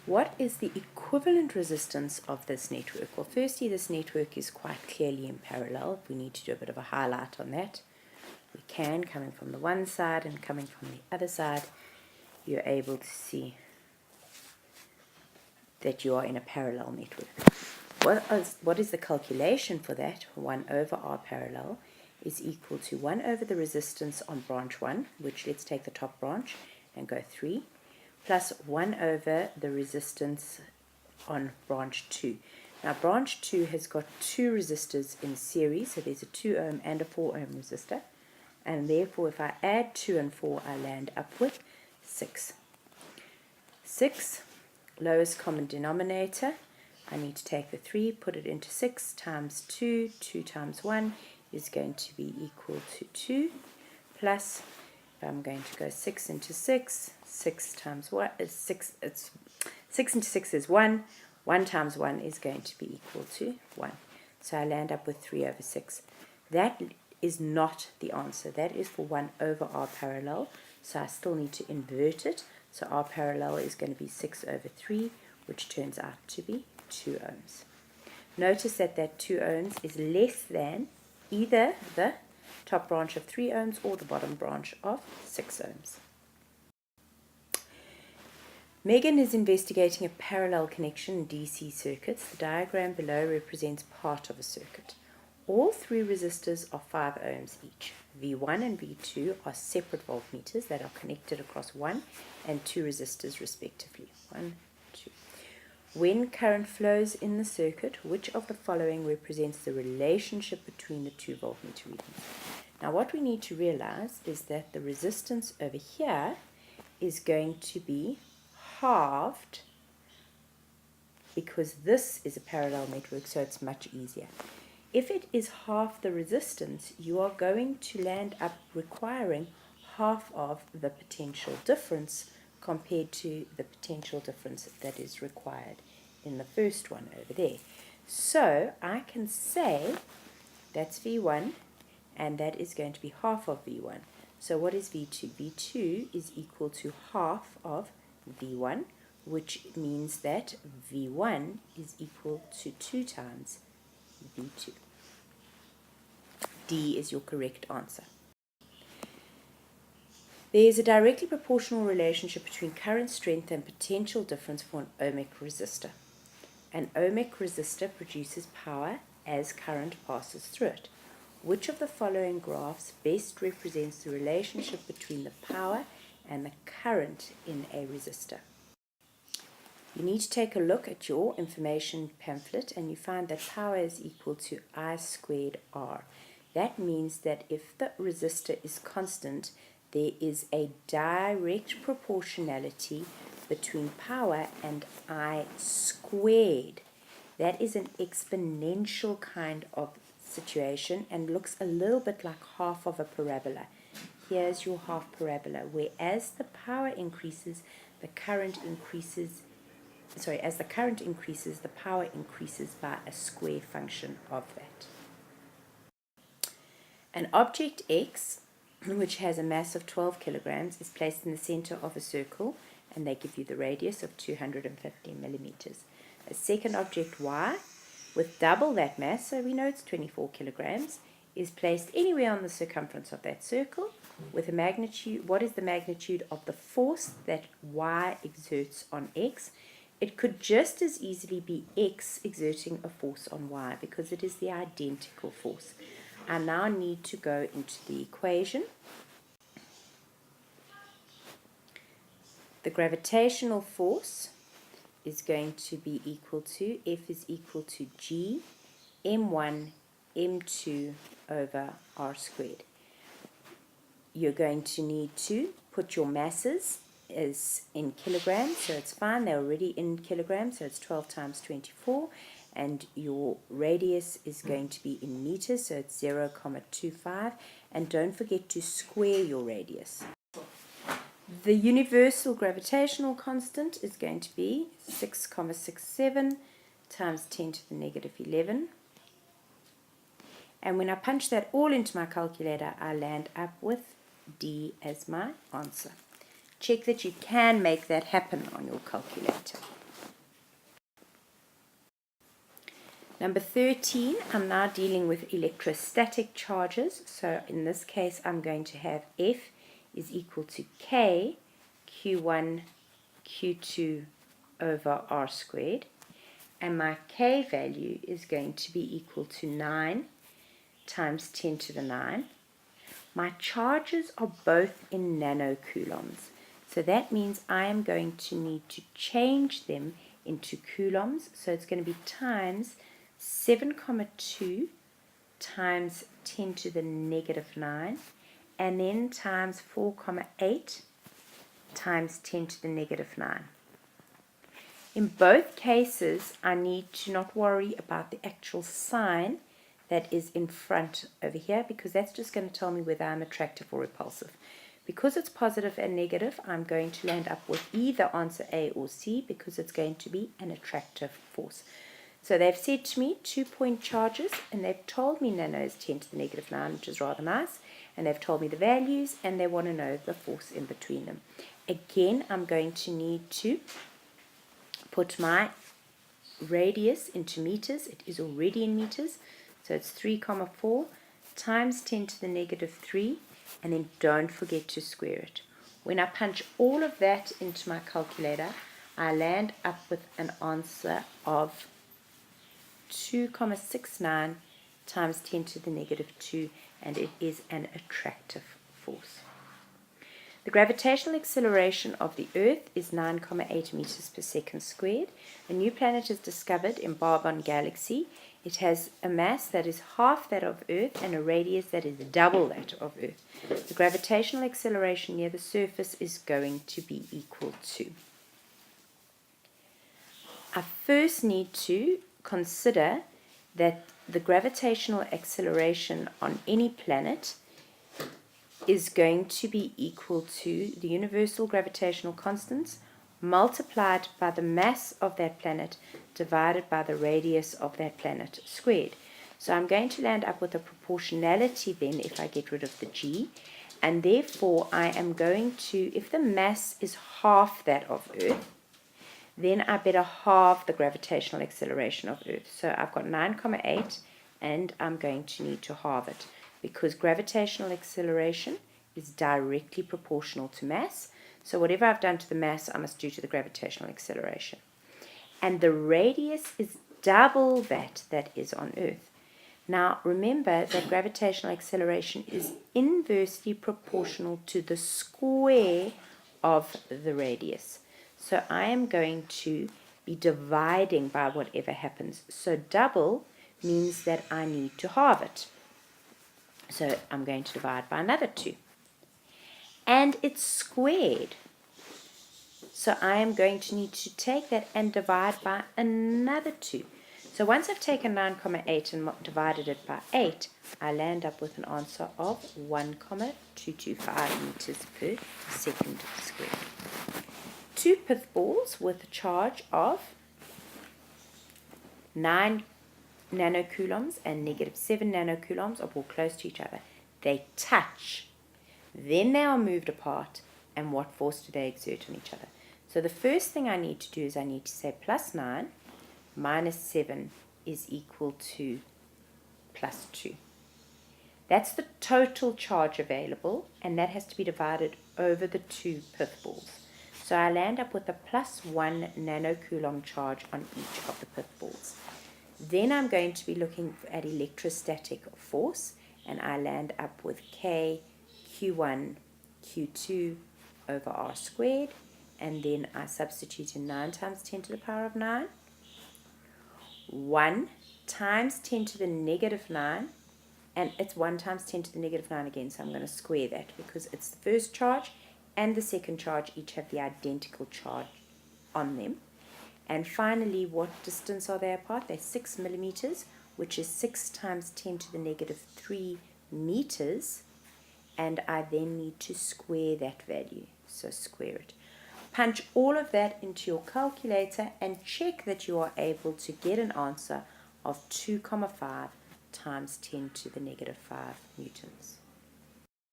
What is the equivalent resistance of this network? Well, firstly, this network is quite clearly in parallel. We need to do a bit of a highlight on that. We can, coming from the one side and coming from the other side, you're able to see that you are in a parallel network. What is the calculation for that? 1 over R parallel is equal to 1 over the resistance on branch 1, which let's take the top branch and go 3, plus 1 over the resistance on branch 2. Now branch 2 has got 2 resistors in series, so there's a 2 ohm and a 4 ohm resistor, and therefore if I add 2 and 4 I land up with 6. 6, lowest common denominator, I need to take the 3, put it into 6 times 2, 2 times 1 is going to be equal to 2, plus, if I'm going to go 6 into 6, 6 times 1 is 6, 6 into 6 is 1, 1 times 1 is going to be equal to 1. So I land up with 3 over 6. That is not the answer. That is for 1 over R parallel, so I still need to invert it. So R parallel is going to be 6 over 3, which turns out to be 2 ohms. Notice that that 2 ohms is less than either the top branch of 3 ohms or the bottom branch of 6 ohms. Megan is investigating a parallel connection in DC circuits. The diagram below represents part of a circuit. All 3 resistors are 5 ohms each. V1 and V2 are separate voltmeters that are connected across 1 and 2 resistors respectively. 1, 2. When current flows in the circuit, which of the following represents the relationship between the 2 voltmeter readings? Now what we need to realize is that the resistance over here is going to be halved because this is a parallel network, so it's much easier. If it is half the resistance, you are going to land up requiring half of the potential difference compared to the potential difference that is required in the first one over there. So I can say that's V1 and that is going to be half of V1. So what is V2? V2 is equal to half of V1, which means that V1 is equal to 2 times V2. D is your correct answer. There is a directly proportional relationship between current strength and potential difference for an ohmic resistor. An ohmic resistor produces power as current passes through it. Which of the following graphs best represents the relationship between the power and the current in a resistor? You need to take a look at your information pamphlet and you find that power is equal to I squared R. That means that if the resistor is constant, there is a direct proportionality between power and I squared. That is an exponential kind of situation and looks a little bit like half of a parabola. Here's your half parabola, where as the power increases, the current increases. As the current increases, the power increases by a square function of that. An object X, which has a mass of 12 kilograms, is placed in the center of a circle, and they give you the radius of 250 millimeters. A second object Y, with double that mass, so we know it's 24 kilograms, is placed anywhere on the circumference of that circle with a magnitude. What is the magnitude of the force that Y exerts on X? It could just as easily be X exerting a force on Y because it is the identical force. I now need to go into the equation. The gravitational force is going to be equal to, F is equal to G M1 M2 over R squared. You're going to need to put your masses is in kilograms, so it's fine, they're already in kilograms, so it's 12 times 24, and your radius is going to be in meters, so it's 0,25, and don't forget to square your radius. The universal gravitational constant is going to be 6,67 times 10 to the negative 11, and when I punch that all into my calculator, I land up with D as my answer. Check that you can make that happen on your calculator. Number 13, I'm now dealing with electrostatic charges. So in this case, I'm going to have F is equal to K Q1 Q2 over R squared. And my K value is going to be equal to 9 times 10 to the 9. My charges are both in nanocoulombs. So that means I am going to need to change them into coulombs. So it's going to be times 7,2 times 10 to the negative 9, and then times 4,8 times 10 to the negative 9. In both cases, I need to not worry about the actual sign that is in front over here, because that's just going to tell me whether I'm attractive or repulsive. Because it's positive and negative, I'm going to land up with either answer A or C, because it's going to be an attractive force. So they've said to me 2-point charges, and they've told me nano is 10 to the negative 9, which is rather nice. And they've told me the values, and they want to know the force in between them. Again, I'm going to need to put my radius into meters. It is already in meters. So it's 3,4 times 10 to the negative 3, and then don't forget to square it. When I punch all of that into my calculator, I land up with an answer of 2,69 times 10 to the negative 2, and it is an attractive force. The gravitational acceleration of the Earth is 9,8 meters per second squared. A new planet is discovered in Barbon Galaxy. It has a mass that is half that of Earth and a radius that is double that of Earth. The gravitational acceleration near the surface is going to be equal to. I first need to consider that the gravitational acceleration on any planet is going to be equal to the universal gravitational constants multiplied by the mass of that planet divided by the radius of that planet squared. So I'm going to land up with a proportionality then if I get rid of the g, and therefore I am going to, if the mass is half that of Earth, then I better halve the gravitational acceleration of Earth. So I've got 9,8, and I'm going to need to halve it, because gravitational acceleration is directly proportional to mass. So whatever I've done to the mass, I must do to the gravitational acceleration. And the radius is double that is on Earth. Now remember that gravitational acceleration is inversely proportional to the square of the radius. So I am going to be dividing by whatever happens. So double means that I need to halve it. So I'm going to divide by another 2. And it's squared. So I am going to need to take that and divide by another 2. So once I've taken 9,8 and divided it by 8, I land up with an answer of 1,225 meters per second squared. 2 pith balls with a charge of 9 nanocoulombs and negative 7 nanocoulombs are brought close to each other. They touch. Then they are moved apart. And what force do they exert on each other? So the first thing I need to do is I need to say plus 9 minus 7 is equal to plus 2. That's the total charge available, and that has to be divided over the 2 pith balls. So I land up with a plus 1 nanocoulomb charge on each of the pith balls. Then I'm going to be looking at electrostatic force, and I land up with K Q1 Q2 over R squared, and then I substitute in 9 times 10 to the power of 9. 1 times 10 to the negative 9, and it's 1 times 10 to the negative 9 again, so I'm going to square that because it's the first charge and the second charge each have the identical charge on them. And finally, what distance are they apart? They're 6 millimeters, which is 6 times 10 to the negative 3 meters, and I then need to square that value, so square it. Punch all of that into your calculator and check that you are able to get an answer of 2,5 times 10 to the negative 5 newtons.